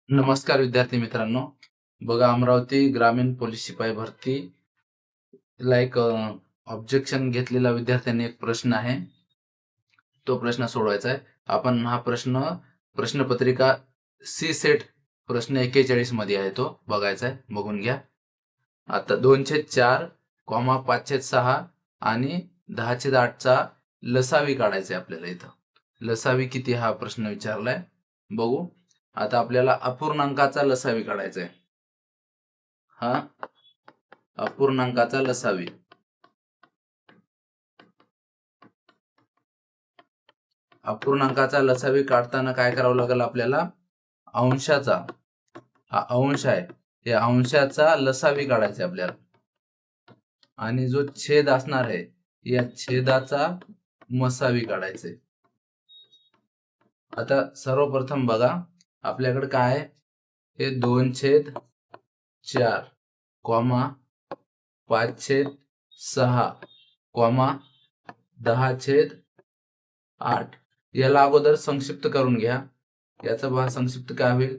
नमस्कार विद्यार्थी मित्रांनो. बघा, अमरावती ग्रामीण पोलीस शिपाई भरती ला एक ऑब्जेक्शन घेतलेला विद्यार्थ्यांनी एक प्रश्न आहे. तो प्रश्न सोडवायचा आहे. आपण हा प्रश्नपत्रिका सी सेट प्रश्न 41 मध्ये आहे, तो बघायचा आहे. बघून घ्या. आता 2/4, 5/6 आणि 10/8 चा लसावी काढायचा आहे आपल्याला. इथं लसावी किती हा प्रश्न विचारलाय. बघू. आता आपल्याला अपूर्णांकाचा लसावी काढायचा आहे. हा अपूर्णांकाचा लसावी. अपूर्णांकाचा लसावी काढताना काय करावं लागेल आपल्याला? अंशाचा, हा अंश आहे, या अंशाचा लसावी काढायचा आपल्याला. आणि जो छेद असणार आहे, या छेदाचा मसावी काढायचे. आता सर्वप्रथम बघा, आपल्याकडे काय आहे? हे 2/4, 5/6, 10/8. याला अगोदर संक्षिप्त करून घ्या. याचा संक्षिप्त काय होईल?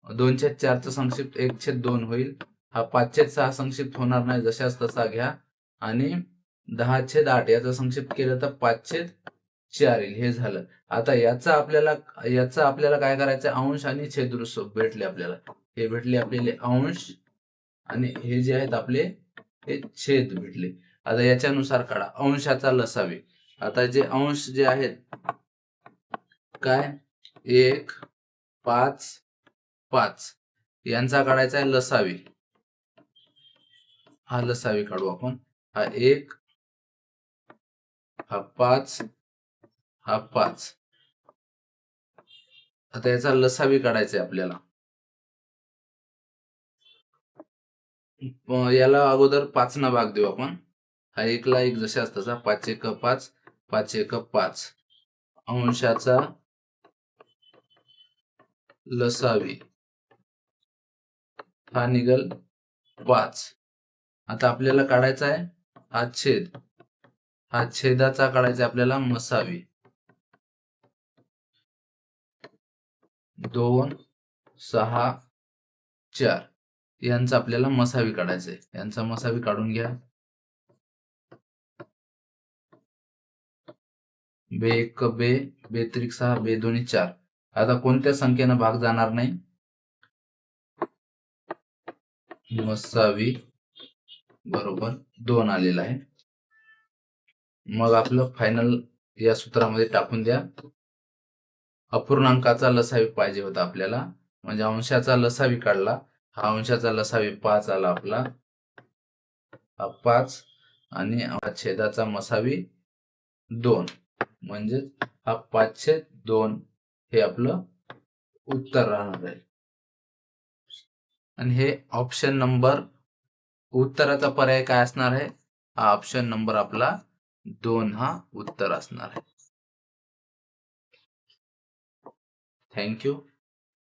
2/4 चा संक्षिप्त 1/2 होईल. हा 5/6 संक्षिप्त होणार नाही, जशाच तसा घ्या. आणि 10/8 याचा संक्षिप्त केलं तर 5/4 येईल. हे झालं. आता याचा आपल्याला काय करायचं? अंश आणि छेद भेटले आपल्याला. हे भेटले आपल्याला अंश, आणि हे जे आहेत आपले हे छेद भेटले. आता याच्यानुसार काढा अंशाचा लसावी. आता जे अंश जे आहेत काय, 1, 5, 5 यांचा काढायचा आहे लसावी. हा लसावी काढू आपण. हा 1, हा 5, हा 5. आता याचा लसावी काढायचा आहे आपल्याला. याला अगोदर 5 ना भाग देऊ आपण. हा 1 ला 1 जशाच तसा. 5×1 5, 5×1 5. अंशाचा लसावी हा निघल 5. आता आपल्याला काढायचा आहे हा छेद. हा छेदाचा काढायचा आपल्याला मसावी. 2, 6, 4 यांचा आपल्याला मसावी काढायचा आहे. यांचा मसावी काढून घ्या. 2×1 2, 2×3 6, 2×2 4. आता कोणत्या संख्येनं भाग जाणार नाही? मसावी बरोबर 2 आलेला आहे. मग आपलं फायनल या सूत्रामध्ये टाकून द्या. अपूर्णांकाचा लसावी पाहिजे होता आपल्याला, म्हणजे अंशाचा लसावी काढला. हा अंशाचा लसावी 5 आला आपला. हा 5 आणि छेदाचा मसावी 2, म्हणजे हा 5/2 हे आपलं उत्तर राहणार आहे. आणि हे ऑप्शन नंबर, उत्तराचा पर्याय काय असणार आहे? हा ऑप्शन नंबर आपला 2 हा उत्तर असणार आहे. थँक्यू.